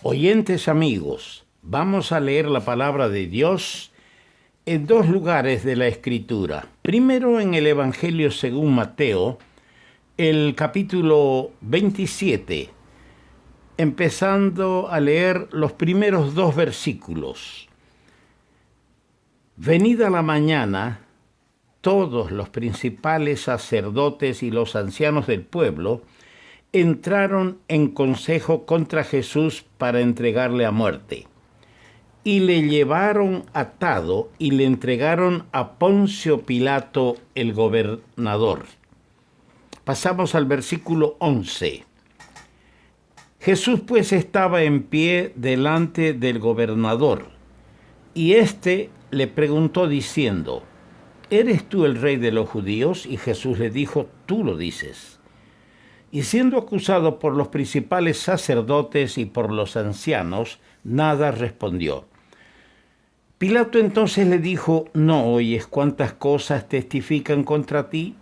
Oyentes amigos, vamos a leer la palabra de Dios en dos lugares de la Escritura. Primero en el Evangelio según Mateo, el capítulo 27, empezando a leer los primeros dos versículos. Venida la mañana, todos los principales sacerdotes y los ancianos del pueblo entraron en consejo contra Jesús para entregarle a muerte. Y le llevaron atado y le entregaron a Poncio Pilato, el gobernador. Pasamos al versículo 11. Jesús pues estaba en pie delante del gobernador, y éste le preguntó diciendo: ¿Eres tú el rey de los judíos? Y Jesús le dijo: tú lo dices. Y siendo acusado por los principales sacerdotes y por los ancianos, nada respondió. Pilato entonces le dijo: ¿no oyes cuántas cosas testifican contra ti?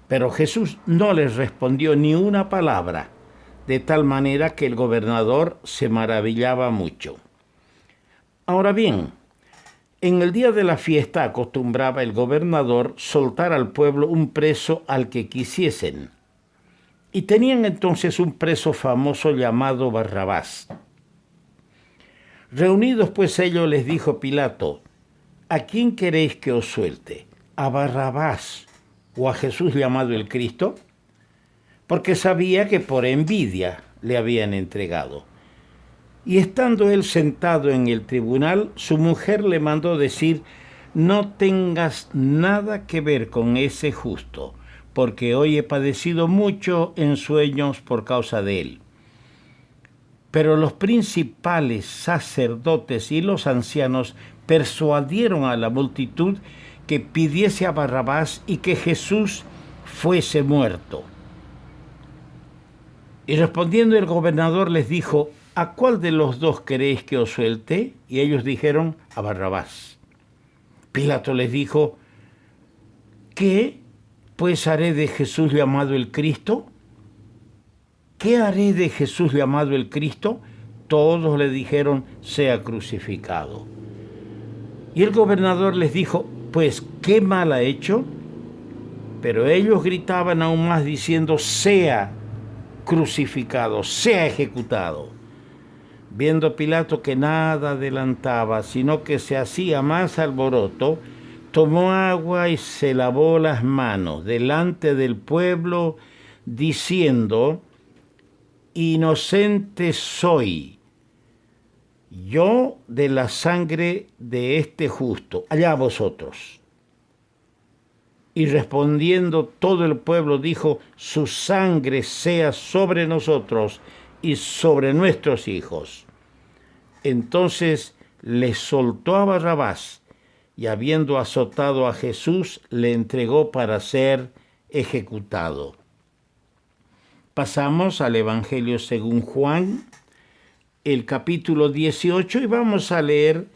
Pero Jesús no les respondió ni una palabra, de tal manera que el gobernador se maravillaba mucho. Ahora bien, en el día de la fiesta acostumbraba el gobernador soltar al pueblo un preso al que quisiesen. Y tenían entonces un preso famoso llamado Barrabás. Reunidos pues ellos, les dijo Pilato: ¿a quién queréis que os suelte? ¿A Barrabás o a Jesús llamado el Cristo? Porque sabía que por envidia le habían entregado. Y estando él sentado en el tribunal, su mujer le mandó decir: no tengas nada que ver con ese justo, porque hoy he padecido mucho en sueños por causa de él. Pero los principales sacerdotes y los ancianos persuadieron a la multitud que pidiese a Barrabás y que Jesús fuese muerto. Y respondiendo el gobernador les dijo: ¿a cuál de los dos queréis que os suelte? Y ellos dijeron: a Barrabás. Pilato les dijo: ¿qué pues haré de Jesús llamado el Cristo? ¿Qué haré de Jesús llamado el Cristo? Todos le dijeron: sea crucificado. Y el gobernador les dijo: pues, ¿qué mal ha hecho? Pero ellos gritaban aún más diciendo: sea crucificado, sea ejecutado. Viendo Pilato que nada adelantaba, sino que se hacía más alboroto, tomó agua y se lavó las manos delante del pueblo, diciendo: inocente soy yo de la sangre de este justo, allá vosotros. Y respondiendo todo el pueblo dijo: su sangre sea sobre nosotros y sobre nuestros hijos. Entonces le soltó a Barrabás, y habiendo azotado a Jesús, le entregó para ser ejecutado. Pasamos al Evangelio según Juan, el capítulo 18, y vamos a leer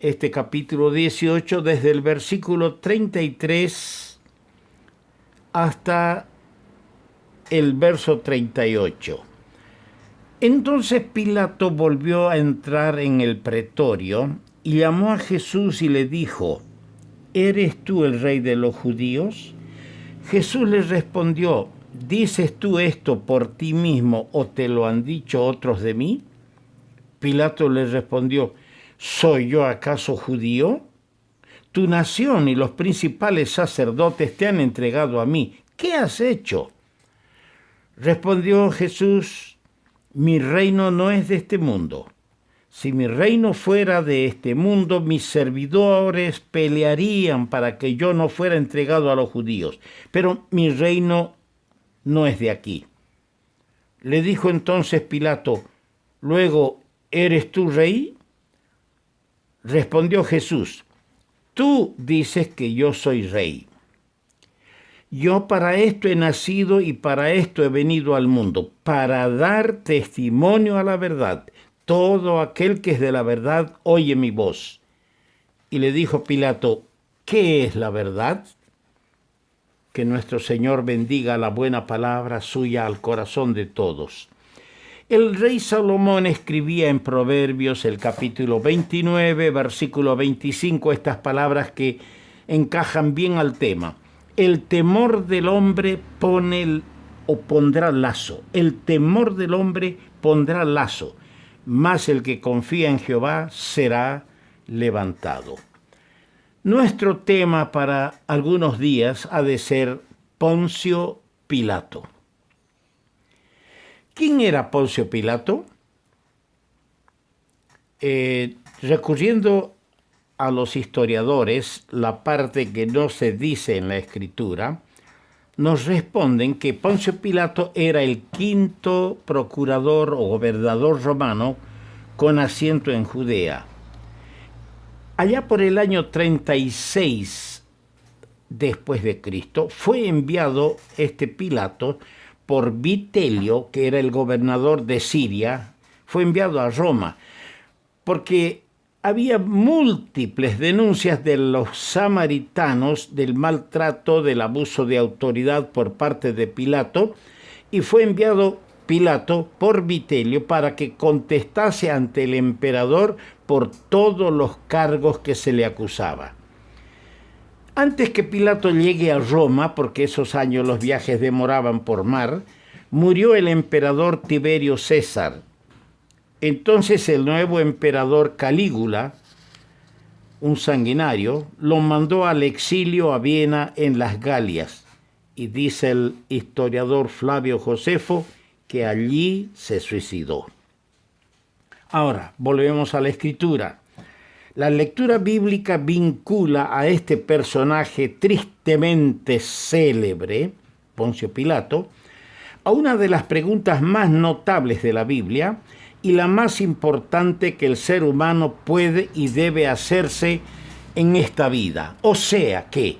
este capítulo 18 desde el versículo 33 hasta el verso 38. Entonces Pilato volvió a entrar en el pretorio y llamó a Jesús y le dijo: ¿eres tú el rey de los judíos? Jesús le respondió: ¿dices tú esto por ti mismo o te lo han dicho otros de mí? Pilato le respondió: ¿soy yo acaso judío? Tu nación y los principales sacerdotes te han entregado a mí. ¿Qué has hecho? Respondió Jesús: mi reino no es de este mundo. Si mi reino fuera de este mundo, mis servidores pelearían para que yo no fuera entregado a los judíos. Pero mi reino no es de aquí. Le dijo entonces Pilato: luego, ¿eres tú rey? Respondió Jesús: tú dices que yo soy rey. Yo para esto he nacido y para esto he venido al mundo, para dar testimonio a la verdad. Todo aquel que es de la verdad oye mi voz. Y le dijo Pilato: ¿qué es la verdad? Que nuestro Señor bendiga la buena palabra suya al corazón de todos. El rey Salomón escribía en Proverbios, el capítulo 29, versículo 25, estas palabras que encajan bien al tema. El temor del hombre pondrá lazo. El temor del hombre pondrá lazo, mas el que confía en Jehová será levantado. Nuestro tema para algunos días ha de ser Poncio Pilato. ¿Quién era Poncio Pilato? Recurriendo a los historiadores, la parte que no se dice en la Escritura, nos responden que Poncio Pilato era el quinto procurador o gobernador romano con asiento en Judea. Allá por el año 36 después de Cristo, fue enviado este Pilato por Vitelio, que era el gobernador de Siria, fue enviado a Roma, porque había múltiples denuncias de los samaritanos del maltrato, del abuso de autoridad por parte de Pilato, y fue enviado Pilato por Vitelio para que contestase ante el emperador por todos los cargos que se le acusaba. Antes que Pilato llegue a Roma, porque esos años los viajes demoraban por mar, murió el emperador Tiberio César. Entonces el nuevo emperador Calígula, un sanguinario, lo mandó al exilio a Viena en las Galias. Y dice el historiador Flavio Josefo que allí se suicidó. Ahora, volvemos a la Escritura. La lectura bíblica vincula a este personaje tristemente célebre, Poncio Pilato, a una de las preguntas más notables de la Biblia y la más importante que el ser humano puede y debe hacerse en esta vida. O sea que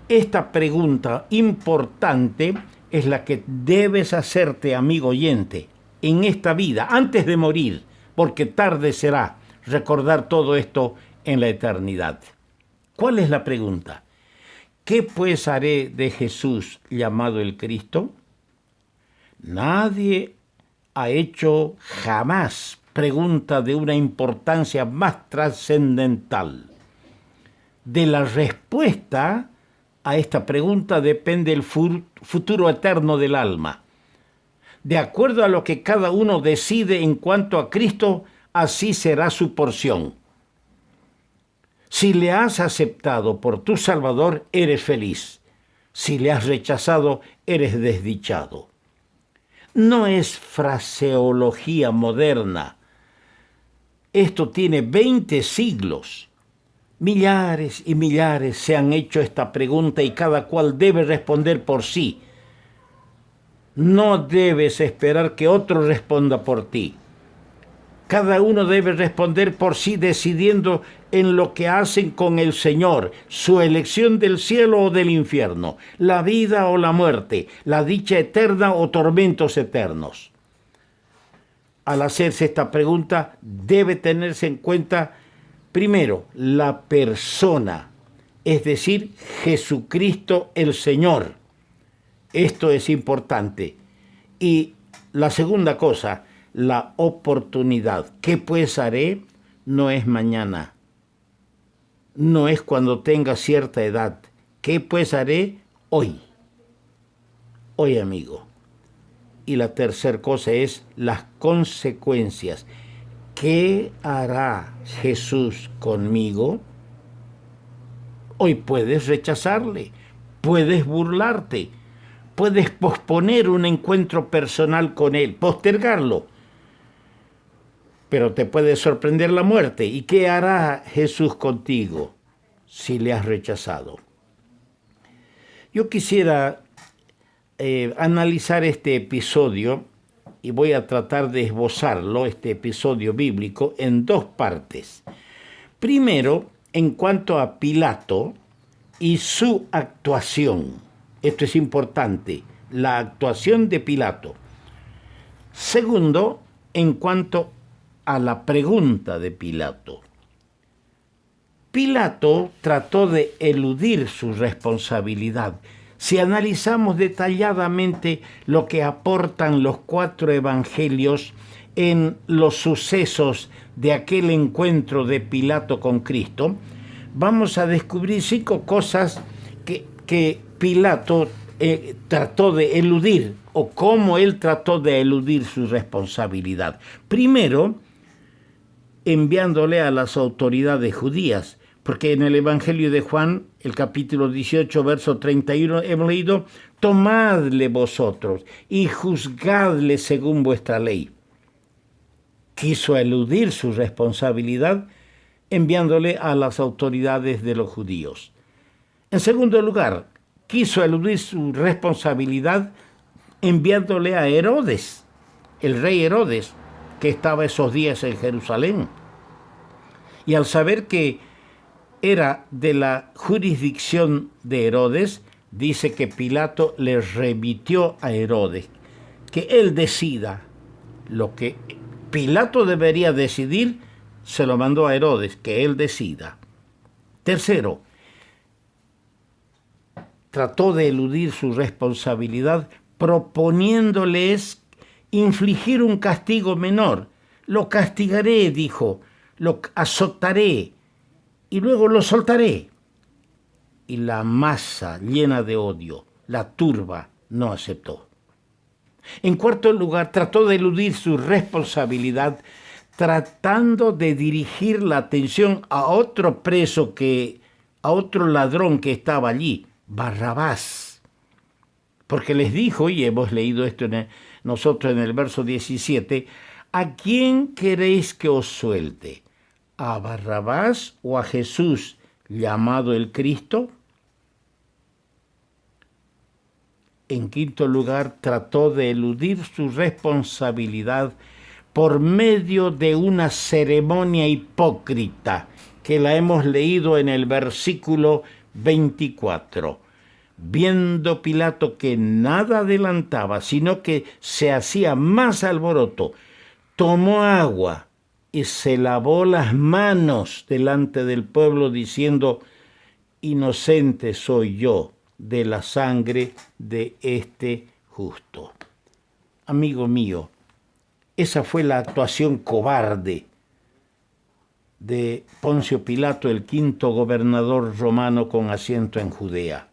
esta pregunta importante es la que debes hacerte, amigo oyente, en esta vida, antes de morir, porque tarde será recordar todo esto en la eternidad. ¿Cuál es la pregunta? ¿Qué pues haré de Jesús llamado el Cristo? Nadie ha hecho jamás pregunta de una importancia más trascendental. De la respuesta a esta pregunta depende el futuro eterno del alma. De acuerdo a lo que cada uno decide en cuanto a Cristo, así será su porción. Si le has aceptado por tu Salvador, eres feliz. Si le has rechazado, eres desdichado. No es fraseología moderna. Esto tiene 20 siglos. Millares y millares se han hecho esta pregunta y cada cual debe responder por sí. No debes esperar que otro responda por ti. Cada uno debe responder por sí decidiendo en lo que hacen con el Señor, su elección del cielo o del infierno, la vida o la muerte, la dicha eterna o tormentos eternos. Al hacerse esta pregunta debe tenerse en cuenta primero la persona, es decir, Jesucristo el Señor. Esto es importante. Y la segunda cosa, la oportunidad. ¿Qué pues haré? No es mañana. No es cuando tenga cierta edad. ¿Qué pues haré? Hoy. Hoy, amigo. Y la tercera cosa es las consecuencias. ¿Qué hará Jesús conmigo? Hoy puedes rechazarle, puedes burlarte, puedes posponer un encuentro personal con él, postergarlo. Pero te puede sorprender la muerte. ¿Y qué hará Jesús contigo si le has rechazado? Yo quisiera analizar este episodio y voy a tratar de esbozarlo, este episodio bíblico, en dos partes. Primero, en cuanto a Pilato y su actuación. Esto es importante, la actuación de Pilato. Segundo, en cuanto a la pregunta de Pilato. Pilato trató de eludir su responsabilidad. Si analizamos detalladamente lo que aportan los 4 evangelios en los sucesos de aquel encuentro de Pilato con Cristo, vamos a descubrir 5 cosas que Pilato trató de eludir, o cómo él trató de eludir su responsabilidad. Primero, enviándole a las autoridades judías, porque en el Evangelio de Juan, el capítulo 18, verso 31, hemos leído: tomadle vosotros y juzgadle según vuestra ley. Quiso eludir su responsabilidad enviándole a las autoridades de los judíos. En segundo lugar, quiso eludir su responsabilidad enviándole a Herodes, el rey Herodes, que estaba esos días en Jerusalén. Y al saber que era de la jurisdicción de Herodes, dice que Pilato le remitió a Herodes, que él decida lo que Pilato debería decidir, se lo mandó a Herodes, que él decida. Tercero, trató de eludir su responsabilidad proponiéndoles infligir un castigo menor. Lo castigaré, dijo, lo azotaré y luego lo soltaré. Y la masa llena de odio, la turba, no aceptó. En cuarto lugar, trató de eludir su responsabilidad tratando de dirigir la atención a otro preso, a otro ladrón que estaba allí, Barrabás. Porque les dijo, y hemos leído esto nosotros en el verso 17, ¿a quién queréis que os suelte? ¿A Barrabás o a Jesús, llamado el Cristo? En quinto lugar, trató de eludir su responsabilidad por medio de una ceremonia hipócrita, que la hemos leído en el versículo 24. Viendo Pilato que nada adelantaba, sino que se hacía más alboroto, tomó agua y se lavó las manos delante del pueblo, diciendo: inocente soy yo de la sangre de este justo. Amigo mío, esa fue la actuación cobarde de Poncio Pilato, el quinto gobernador romano con asiento en Judea.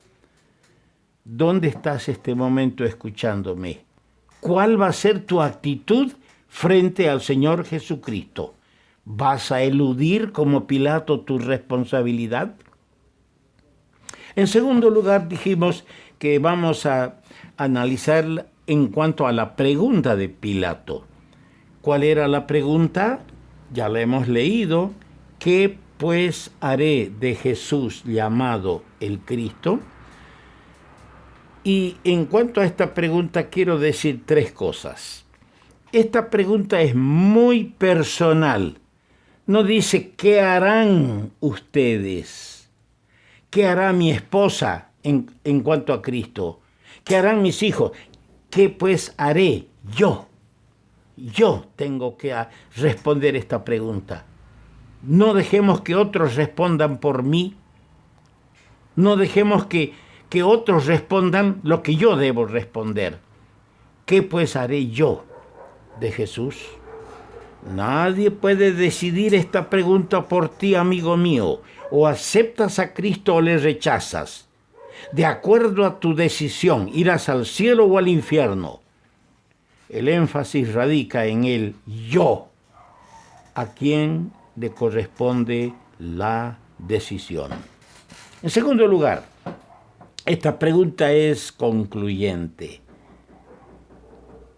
¿Dónde estás este momento escuchándome? ¿Cuál va a ser tu actitud frente al Señor Jesucristo? ¿Vas a eludir como Pilato tu responsabilidad? En segundo lugar, dijimos que vamos a analizar en cuanto a la pregunta de Pilato. ¿Cuál era la pregunta? Ya la hemos leído. ¿Qué pues haré de Jesús llamado el Cristo? Y en cuanto a esta pregunta quiero decir 3 cosas. Esta pregunta es muy personal. No dice ¿qué harán ustedes? ¿Qué hará mi esposa en cuanto a Cristo? ¿Qué harán mis hijos? ¿Qué pues haré yo? Yo tengo que responder esta pregunta. No dejemos que otros respondan por mí. No dejemos que otros respondan lo que yo debo responder. ¿Qué pues haré yo de Jesús? Nadie puede decidir esta pregunta por ti, amigo mío. O aceptas a Cristo o le rechazas. De acuerdo a tu decisión, irás al cielo o al infierno. El énfasis radica en el yo, a quien le corresponde la decisión. En segundo lugar, esta pregunta es concluyente.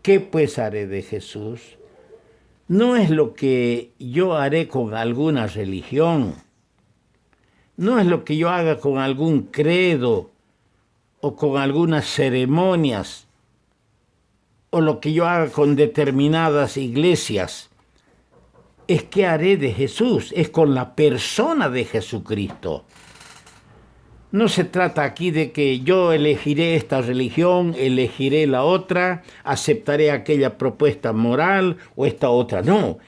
¿Qué pues haré de Jesús? No es lo que yo haré con alguna religión. No es lo que yo haga con algún credo o con algunas ceremonias o lo que yo haga con determinadas iglesias. Es qué haré de Jesús, es con la persona de Jesucristo. No se trata aquí de que yo elegiré esta religión, elegiré la otra, aceptaré aquella propuesta moral o esta otra. No,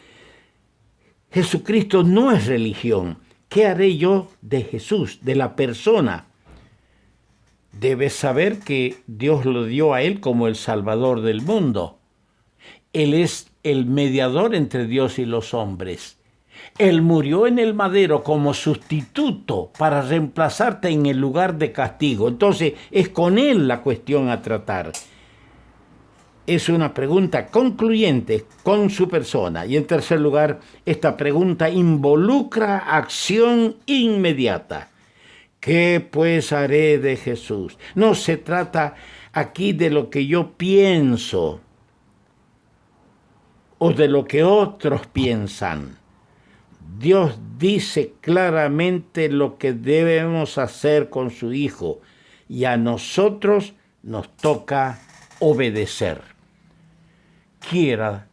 Jesucristo no es religión. ¿Qué haré yo de Jesús, de la persona? Debes saber que Dios lo dio a él como el Salvador del mundo. Él es el mediador entre Dios y los hombres. Él murió en el madero como sustituto para reemplazarte en el lugar de castigo. Entonces, es con Él la cuestión a tratar. Es una pregunta concluyente con su persona. Y en tercer lugar, esta pregunta involucra acción inmediata. ¿Qué pues haré de Jesús? No se trata aquí de lo que yo pienso o de lo que otros piensan. Dios dice claramente lo que debemos hacer con su Hijo y a nosotros nos toca obedecer. Quiera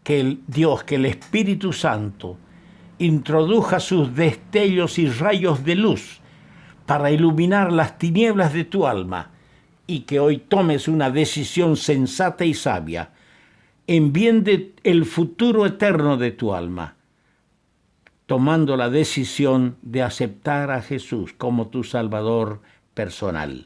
que Dios, que el Espíritu Santo introduja sus destellos y rayos de luz para iluminar las tinieblas de tu alma y que hoy tomes una decisión sensata y sabia en bien del futuro eterno de tu alma, tomando la decisión de aceptar a Jesús como tu Salvador personal.